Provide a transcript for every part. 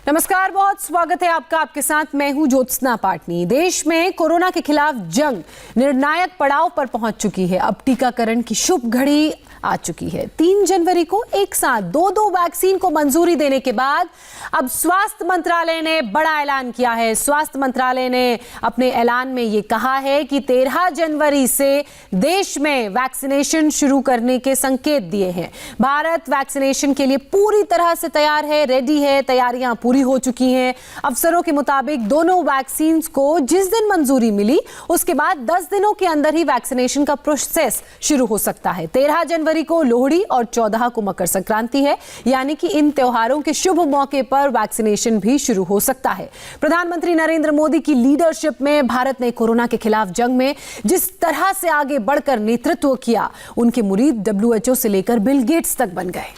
नमस्कार, बहुत स्वागत है आपका। आपके साथ मैं हूं ज्योत्सना पाटनी। देश में कोरोना के खिलाफ जंग निर्णायक पड़ाव पर पहुंच चुकी है। अब टीकाकरण की शुभ घड़ी आ चुकी है। 3 जनवरी को एक साथ दो वैक्सीन को मंजूरी देने के बाद अब स्वास्थ्य मंत्रालय ने बड़ा ऐलान किया है। स्वास्थ्य मंत्रालय ने अपने ऐलान में ये कहा है कि 13 जनवरी से देश में वैक्सीनेशन शुरू करने के संकेत दिए हैं। भारत वैक्सीनेशन के लिए पूरी तरह से तैयार है, रेडी है, तैयारियां पूरी हो चुकी हैं। अफसरों के मुताबिक दोनों वैक्सीन को जिस दिन मंजूरी मिली उसके बाद 10 दिनों के अंदर ही वैक्सीनेशन का प्रोसेस शुरू हो सकता है। 13 जनवरी को लोहड़ी और 14 को मकर संक्रांति है, यानी कि इन त्योहारों के शुभ मौके पर वैक्सीनेशन भी शुरू हो सकता है। प्रधानमंत्री नरेंद्र मोदी की लीडरशिप में भारत ने कोरोना के खिलाफ जंग में जिस तरह से आगे बढ़कर नेतृत्व किया, उनके मुरीद WHO से लेकर बिल गेट्स तक बन गए।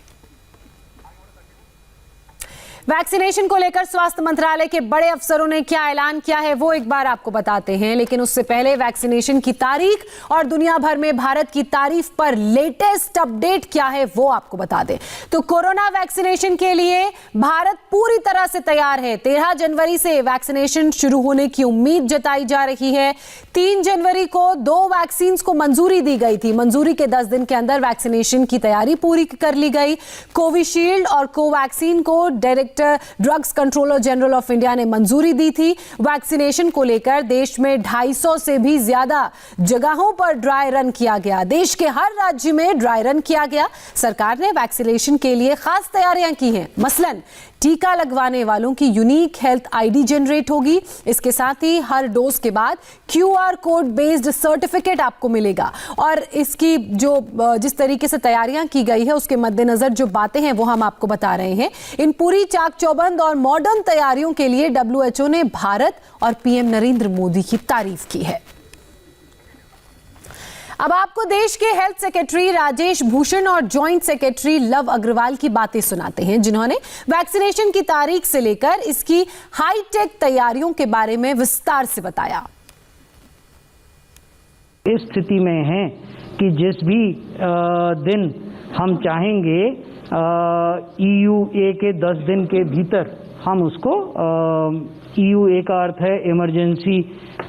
वैक्सीनेशन को लेकर स्वास्थ्य मंत्रालय के बड़े अफसरों ने क्या ऐलान किया है वो एक बार आपको बताते हैं, लेकिन उससे पहले वैक्सीनेशन की तारीख और दुनिया भर में भारत की तारीफ पर लेटेस्ट अपडेट क्या है वो आपको बता दें। तो कोरोना वैक्सीनेशन के लिए भारत पूरी तरह से तैयार है। 13 जनवरी से वैक्सीनेशन शुरू होने की उम्मीद जताई जा रही है। 3 जनवरी को 2 वैक्सीन को मंजूरी दी गई थी। मंजूरी के 10 दिन के अंदर वैक्सीनेशन की तैयारी पूरी कर ली गई। कोविशील्ड और कोवैक्सीन को director drugs controller general of India ने मंजूरी दी थी। वैक्सीनेशन को लेकर देश में 250 से भी ज्यादा जगहों पर ड्राई रन किया गया। देश के हर राज्य में ड्राई रन किया गया। सरकार ने वैक्सीनेशन के लिए खास तैयारियां की हैं। मसलन टीका लगवाने वालों की यूनिक हेल्थ आईडी जनरेट होगी। इसके साथ ही हर डोज के बाद QR कोड बेस्ड सर्टिफिकेट आपको मिलेगा। और इसकी जिस तरीके से तैयारियां की गई है उसके मद्देनजर जो बातें हैं वो हम आपको बता रहे हैं। इन पूरी चाक चौबंद और मॉडर्न तैयारियों के लिए WHO ने भारत और PM नरेंद्र मोदी की तारीफ की है। अब आपको देश के हेल्थ सेक्रेटरी राजेश भूषण और जॉइंट सेक्रेटरी लव अग्रवाल की बातें सुनाते हैं, जिन्होंने वैक्सीनेशन की तारीख से लेकर इसकी हाईटेक तैयारियों के बारे में विस्तार से बताया। इस स्थिति में है कि जिस भी दिन हम चाहेंगे EUA के 10 दिन के भीतर हम उसको EUA का अर्थ है इमरजेंसी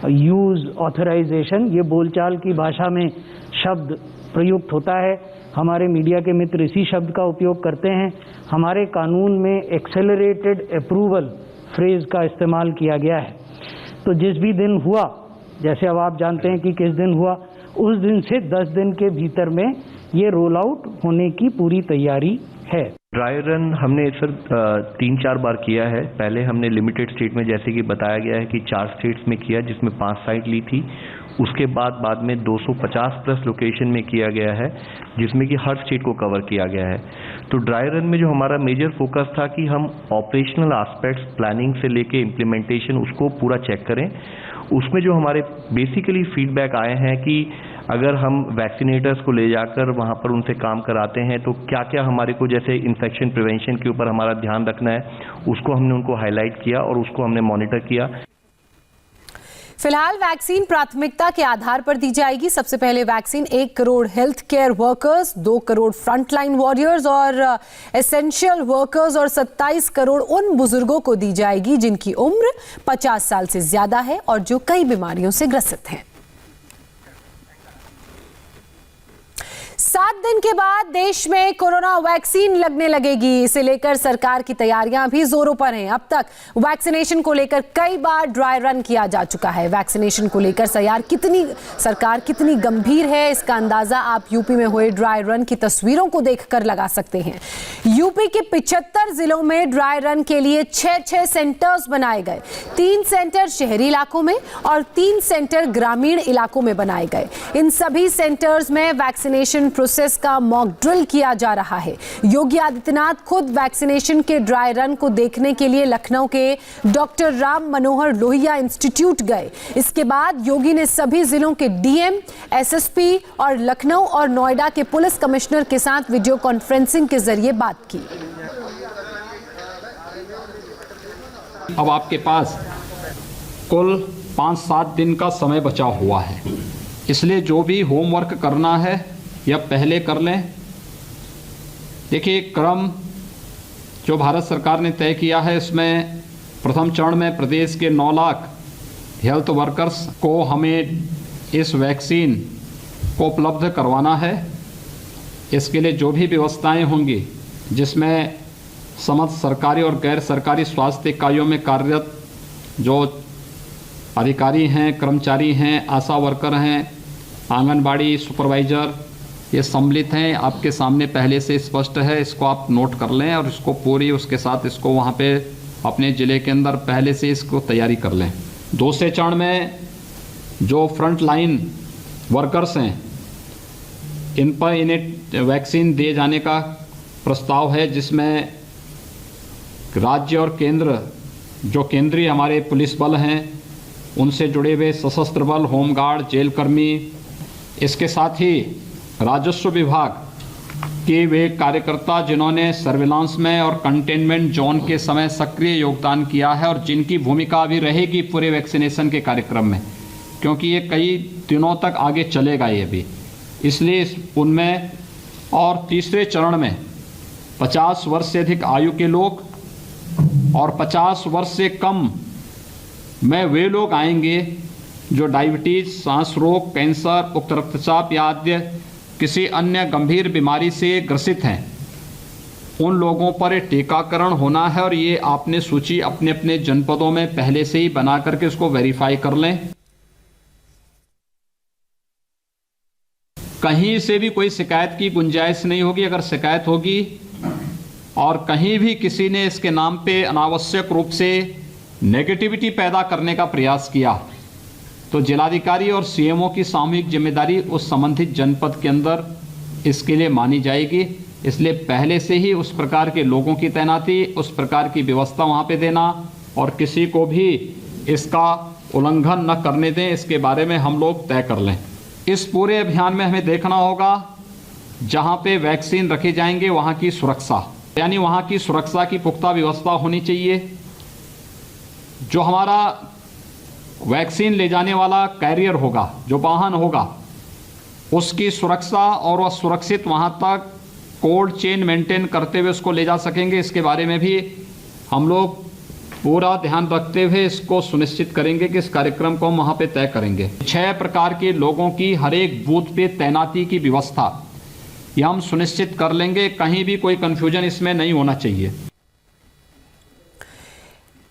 यूज ऑथराइजेशन। ये बोलचाल की भाषा में शब्द प्रयुक्त होता है। हमारे मीडिया के मित्र इसी शब्द का उपयोग करते हैं। हमारे कानून में एक्सेलरेटेड अप्रूवल फ्रेज का इस्तेमाल किया गया है। तो जिस भी दिन हुआ, जैसे अब आप जानते हैं कि किस दिन हुआ, उस दिन से 10 दिन के भीतर में ये रोल आउट होने की पूरी तैयारी है। ड्राई रन हमने सर 3-4 बार किया है। पहले हमने लिमिटेड स्टेट में, जैसे कि बताया गया है कि 4 स्टेट्स में किया, जिसमें 5 साइट ली थी। उसके बाद में 250 प्लस लोकेशन में किया गया है, जिसमें कि हर स्टेट को कवर किया गया है। तो ड्राई रन में जो हमारा मेजर फोकस था कि हम ऑपरेशनल एस्पेक्ट्स, प्लानिंग से लेके इम्प्लीमेंटेशन, उसको पूरा चेक करें। उसमें जो हमारे बेसिकली फीडबैक आए हैं कि अगर हम वैक्सीनेटर्स को ले जाकर वहाँ पर उनसे काम कराते हैं तो क्या क्या हमारे को, जैसे इन्फेक्शन प्रिवेंशन के ऊपर हमारा ध्यान रखना है, उसको हमने उनको हाईलाइट किया और उसको हमने मॉनिटर किया। फिलहाल वैक्सीन प्राथमिकता के आधार पर दी जाएगी। सबसे पहले vaccine 1 crore health care workers, 2 crore frontline warriors और एसेंशियल वर्कर्स और 27 करोड़ उन बुजुर्गों को दी जाएगी जिनकी उम्र 50 साल से ज्यादा है और जो कई बीमारियों से ग्रसित हैं। 7 दिन के बाद देश में कोरोना वैक्सीन लगने लगेगी। इसे लेकर सरकार की तैयारियां भी जोरों पर हैं। अब तक वैक्सीनेशन को लेकर कई बार ड्राई रन किया जा चुका है। वैक्सीनेशन को लेकर सरकार कितनी गंभीर है, इसका अंदाजा आप यूपी में हुए ड्राई रन की तस्वीरों को देखकर लगा सकते हैं। यूपी के 75 जिलों में ड्राई रन के लिए 6 सेंटर्स बनाए गए। 3 सेंटर शहरी इलाकों में और 3 सेंटर ग्रामीण इलाकों में बनाए गए। इन सभी सेंटर्स में वैक्सीनेशन प्रोसेस का मॉक ड्रिल किया जा रहा है। योगी आदित्यनाथ खुद वैक्सीनेशन के ड्राई रन को देखने के लिए लखनऊ के डॉक्टर राम मनोहर लोहिया इंस्टीट्यूट गए। इसके बाद योगी ने सभी जिलों के DM, SSP और लखनऊ और नोएडा के पुलिस कमिश्नर के साथ वीडियो कॉन्फ्रेंसिंग के जरिए बात की। अब आपके पास कुल 5-7 दिन का समय बचा हुआ है, इसलिए जो भी होमवर्क करना है या पहले कर लें। देखिए, क्रम जो भारत सरकार ने तय किया है, इसमें प्रथम चरण में प्रदेश के 9 लाख हेल्थ वर्कर्स को हमें इस वैक्सीन को उपलब्ध करवाना है। इसके लिए जो भी व्यवस्थाएं होंगी, जिसमें समस्त सरकारी और गैर सरकारी स्वास्थ्य इकाइयों में कार्यरत जो अधिकारी हैं, कर्मचारी हैं, आशा वर्कर हैं, आंगनबाड़ी सुपरवाइज़र, ये सम्मिलित हैं। आपके सामने पहले से स्पष्ट है, इसको आप नोट कर लें और इसको पूरी उसके साथ इसको वहाँ पे अपने ज़िले के अंदर पहले से इसको तैयारी कर लें। दूसरे चरण में जो फ्रंट लाइन वर्कर्स हैं, इन पर इन्हें वैक्सीन दिए जाने का प्रस्ताव है, जिसमें राज्य और केंद्र, जो केंद्रीय हमारे पुलिस बल हैं, उनसे जुड़े हुए सशस्त्र बल, होमगार्ड, जेल कर्मी, इसके साथ ही राजस्व विभाग के वे कार्यकर्ता जिन्होंने सर्विलांस में और कंटेनमेंट जोन के समय सक्रिय योगदान किया है और जिनकी भूमिका भी रहेगी पूरे वैक्सीनेशन के कार्यक्रम में, क्योंकि ये कई दिनों तक आगे चलेगा ये भी, इसलिए उनमें। और तीसरे चरण में 50 वर्ष से अधिक आयु के लोग और 50 वर्ष से कम में वे लोग आएंगे जो डायबिटीज, सांस रोग, कैंसर, उच्च रक्तचाप या आदि किसी अन्य गंभीर बीमारी से ग्रसित हैं। उन लोगों पर टीकाकरण होना है और ये आपने सूची अपने अपने जनपदों में पहले से ही बना करके उसको वेरीफाई कर लें। कहीं से भी कोई शिकायत की गुंजाइश नहीं होगी। अगर शिकायत होगी और कहीं भी किसी ने इसके नाम पे अनावश्यक रूप से नेगेटिविटी पैदा करने का प्रयास किया तो जिलाधिकारी और सीएमओ की सामूहिक जिम्मेदारी उस संबंधित जनपद के अंदर इसके लिए मानी जाएगी। इसलिए पहले से ही उस प्रकार के लोगों की तैनाती, उस प्रकार की व्यवस्था वहाँ पे देना और किसी को भी इसका उल्लंघन न करने दें, इसके बारे में हम लोग तय कर लें। इस पूरे अभियान में हमें देखना होगा जहाँ पे वैक्सीन रखे जाएंगे वहाँ की सुरक्षा, यानी वहाँ की सुरक्षा की पुख्ता व्यवस्था होनी चाहिए। जो हमारा वैक्सीन ले जाने वाला कैरियर होगा, जो वाहन होगा, उसकी सुरक्षा और वह सुरक्षित वहाँ तक कोल्ड चेन मेंटेन करते हुए उसको ले जा सकेंगे, इसके बारे में भी हम लोग पूरा ध्यान रखते हुए इसको सुनिश्चित करेंगे कि इस कार्यक्रम को हम वहाँ पे तय करेंगे। 6 प्रकार के लोगों की हर एक बूथ पे तैनाती की व्यवस्था यह हम सुनिश्चित कर लेंगे। कहीं भी कोई कंफ्यूजन इसमें नहीं होना चाहिए।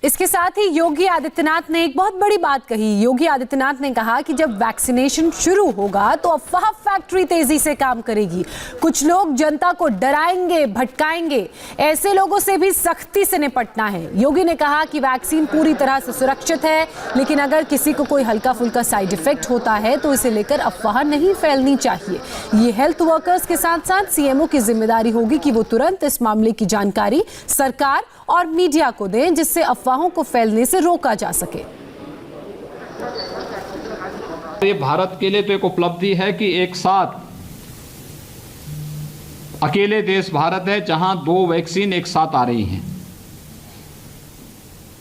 इसके साथ ही योगी आदित्यनाथ ने एक बहुत बड़ी बात कही। योगी आदित्यनाथ ने कहा कि जब वैक्सीनेशन शुरू होगा तो अफवाह फैक्ट्री तेजी से काम करेगी। कुछ लोग जनता को डराएंगे, भटकाएंगे, ऐसे लोगों से भी सख्ती से निपटना है। योगी ने कहा कि वैक्सीन पूरी तरह से सुरक्षित है, लेकिन अगर किसी को कोई हल्का फुल्का साइड इफेक्ट होता है तो इसे लेकर अफवाह नहीं फैलनी चाहिए। ये हेल्थ वर्कर्स के साथ साथ सीएमओ की जिम्मेदारी होगी कि वो तुरंत इस मामले की जानकारी सरकार और मीडिया को दें, जिससे अफवाहों को फैलने से रोका जा सके। ये भारत के लिए तो एक उपलब्धि है कि एक साथ अकेले देश भारत है जहां 2 वैक्सीन एक साथ आ रही हैं।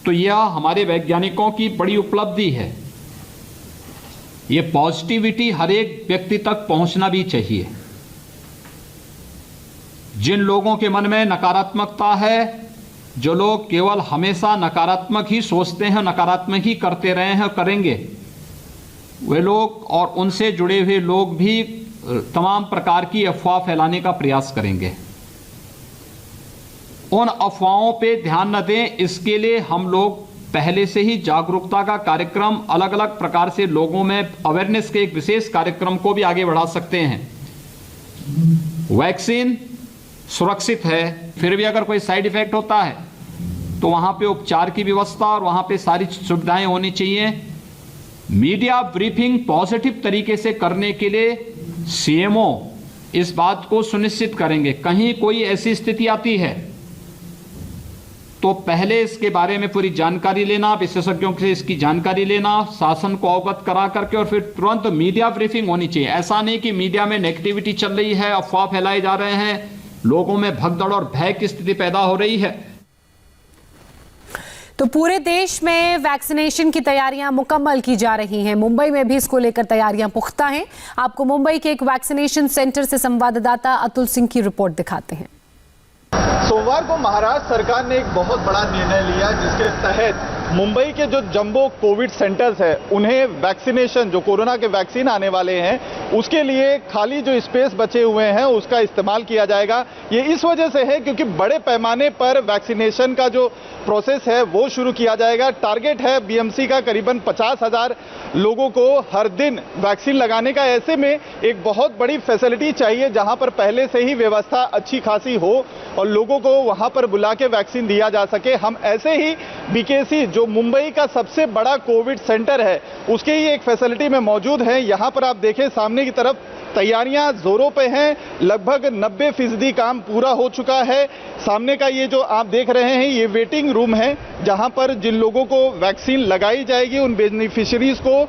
तो यह हमारे वैज्ञानिकों की बड़ी उपलब्धि है। ये पॉजिटिविटी हर एक व्यक्ति तक पहुंचना भी चाहिए। जिन लोगों के मन में नकारात्मकता है, जो लोग केवल हमेशा नकारात्मक ही सोचते हैं, नकारात्मक ही करते रहे हैं और करेंगे, वे लोग और उनसे जुड़े हुए लोग भी तमाम प्रकार की अफवाह फैलाने का प्रयास करेंगे। उन अफवाहों पे ध्यान न दें, इसके लिए हम लोग पहले से ही जागरूकता का कार्यक्रम अलग अलग प्रकार से लोगों में अवेयरनेस के एक विशेष कार्यक्रम को भी आगे बढ़ा सकते हैं। वैक्सीन सुरक्षित है, फिर भी अगर कोई साइड इफेक्ट होता है तो वहाँ पे उपचार की व्यवस्था और वहाँ पे सारी सुविधाएं होनी चाहिए। मीडिया ब्रीफिंग पॉजिटिव तरीके से करने के लिए सीएमओ इस बात को सुनिश्चित करेंगे। कहीं कोई ऐसी स्थिति आती है तो पहले इसके बारे में पूरी जानकारी लेना, विशेषज्ञों से इसकी जानकारी लेना, शासन को अवगत करा करके और फिर तुरंत मीडिया ब्रीफिंग होनी चाहिए। ऐसा नहीं कि मीडिया में नेगेटिविटी चल रही है, अफवाह फैलाए जा रहे हैं, लोगों में भगदड़ और भय की स्थिति पैदा हो रही है। तो पूरे देश में वैक्सीनेशन की तैयारियां मुकम्मल की जा रही हैं। मुंबई में भी इसको लेकर तैयारियां पुख्ता हैं। आपको मुंबई के एक वैक्सीनेशन सेंटर से संवाददाता अतुल सिंह की रिपोर्ट दिखाते हैं। सोमवार को महाराष्ट्र सरकार ने एक बहुत बड़ा निर्णय लिया, जिसके तहत मुंबई के जो जंबो कोविड सेंटर्स है उन्हें वैक्सीनेशन, जो कोरोना के वैक्सीन आने वाले हैं, उसके लिए खाली जो स्पेस बचे हुए हैं उसका इस्तेमाल किया जाएगा। ये इस वजह से है क्योंकि बड़े पैमाने पर वैक्सीनेशन का जो प्रोसेस है वो शुरू किया जाएगा। टारगेट है बीएमसी का करीबन 50,000 लोगों को हर दिन वैक्सीन लगाने का। ऐसे में एक बहुत बड़ी फैसिलिटी चाहिए जहां पर पहले से ही व्यवस्था अच्छी खासी हो और लोगों को वहां पर बुला के वैक्सीन दिया जा सके। हम ऐसे ही बीकेसी, जो मुंबई का सबसे बड़ा कोविड सेंटर है, उसके ही एक फैसिलिटी में मौजूद है। यहां पर आप देखें सामने की तरफ तैयारियां जोरों पे हैं, लगभग 90% काम पूरा हो चुका है। सामने का ये जो आप देख रहे हैं ये वेटिंग रूम है, जहां पर जिन लोगों को वैक्सीन लगाई जाएगी उन बेनिफिशियरीज को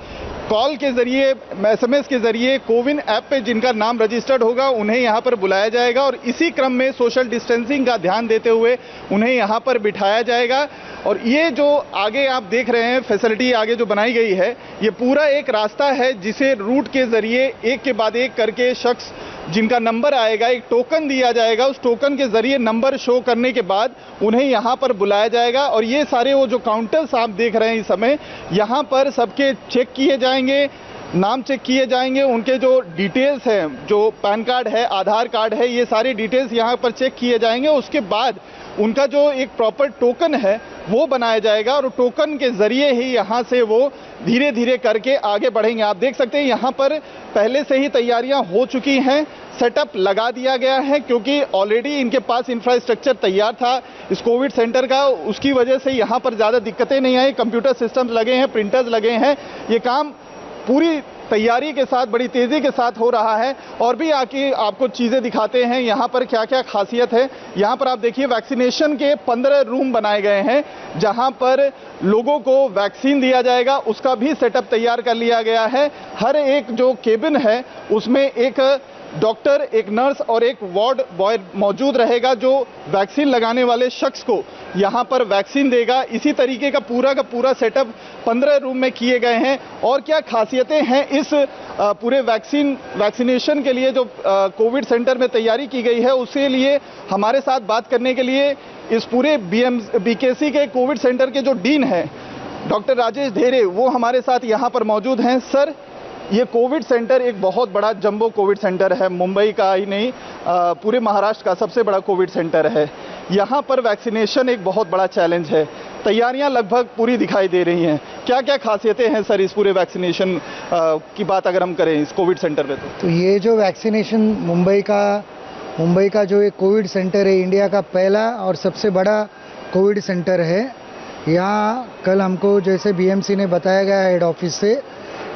कॉल के जरिए, एसएमएस के जरिए, कोविन ऐप पे जिनका नाम रजिस्टर्ड होगा उन्हें यहां पर बुलाया जाएगा और इसी क्रम में सोशल डिस्टेंसिंग का ध्यान देते हुए उन्हें यहां पर बिठाया जाएगा। और ये जो आगे आप देख रहे हैं फैसिलिटी आगे जो बनाई गई है, ये पूरा एक रास्ता है जिसे रूट के जरिए एक के बाद एक करके शख्स जिनका नंबर आएगा, एक टोकन दिया जाएगा, उस टोकन के जरिए नंबर शो करने के बाद उन्हें यहाँ पर बुलाया जाएगा। और ये सारे वो जो काउंटर्स आप देख रहे हैं इस समय, यहाँ पर सबके चेक किए जाएंगे, नाम चेक किए जाएंगे, उनके जो डिटेल्स हैं, जो पैन कार्ड है, आधार कार्ड है, ये सारी डिटेल्स यहाँ पर चेक किए जाएंगे। उसके बाद उनका जो एक प्रॉपर टोकन है वो बनाया जाएगा और टोकन के जरिए ही यहाँ से वो धीरे धीरे करके आगे बढ़ेंगे। आप देख सकते हैं यहाँ पर पहले से ही तैयारियां हो चुकी हैं, सेटअप लगा दिया गया है क्योंकि ऑलरेडी इनके पास इंफ्रास्ट्रक्चर तैयार था इस कोविड सेंटर का, उसकी वजह से यहाँ पर ज़्यादा दिक्कतें नहीं आई। कंप्यूटर सिस्टम्स लगे हैं, प्रिंटर्स लगे हैं, ये काम पूरी तैयारी के साथ बड़ी तेज़ी के साथ हो रहा है। और भी आके आपको चीज़ें दिखाते हैं यहाँ पर क्या क्या खासियत है। यहाँ पर आप देखिए वैक्सीनेशन के 15 रूम बनाए गए हैं जहाँ पर लोगों को वैक्सीन दिया जाएगा, उसका भी सेटअप तैयार कर लिया गया है। हर एक जो केबिन है उसमें एक डॉक्टर, एक नर्स और एक वार्ड बॉय मौजूद रहेगा जो वैक्सीन लगाने वाले शख्स को यहाँ पर वैक्सीन देगा। इसी तरीके का पूरा सेटअप 15 रूम में किए गए हैं। और क्या खासियतें हैं इस पूरे वैक्सीनेशन के लिए जो कोविड सेंटर में तैयारी की गई है, उसके लिए हमारे साथ बात करने के लिए इस पूरे बीकेसी के कोविड सेंटर के जो डीन हैं डॉक्टर राजेश धेरे, वो हमारे साथ यहाँ पर मौजूद हैं। सर, ये कोविड सेंटर एक बहुत बड़ा जंबो कोविड सेंटर है, मुंबई का ही नहीं पूरे महाराष्ट्र का सबसे बड़ा कोविड सेंटर है। यहाँ पर वैक्सीनेशन एक बहुत बड़ा चैलेंज है, तैयारियां लगभग पूरी दिखाई दे रही हैं। क्या क्या खासियतें हैं सर इस पूरे वैक्सीनेशन की बात अगर हम करें इस कोविड सेंटर में? तो ये जो वैक्सीनेशन मुंबई का जो एक कोविड सेंटर है, इंडिया का पहला और सबसे बड़ा कोविड सेंटर है। यहाँ कल हमको जैसे बीएमसी ने बताया गया हेड ऑफिस से,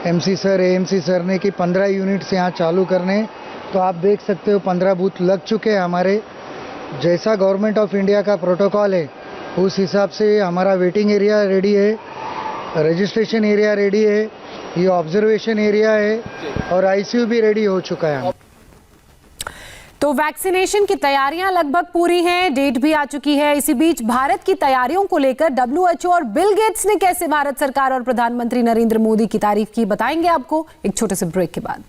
एमसी सर, एएमसी सर ने कि 15 यूनिट्स यहाँ चालू करने। तो आप देख सकते हो 15 बूथ लग चुके हैं हमारे। जैसा गवर्नमेंट ऑफ इंडिया का प्रोटोकॉल है उस हिसाब से हमारा वेटिंग एरिया रेडी है, रजिस्ट्रेशन एरिया रेडी है, ये ऑब्जर्वेशन एरिया है और आईसीयू भी रेडी हो चुका है। तो वैक्सीनेशन की तैयारियां लगभग पूरी हैं, डेट भी आ चुकी है। इसी बीच भारत की तैयारियों को लेकर WHO और बिल गेट्स ने कैसे भारत सरकार और प्रधानमंत्री नरेंद्र मोदी की तारीफ की, बताएंगे आपको एक छोटे से ब्रेक के बाद।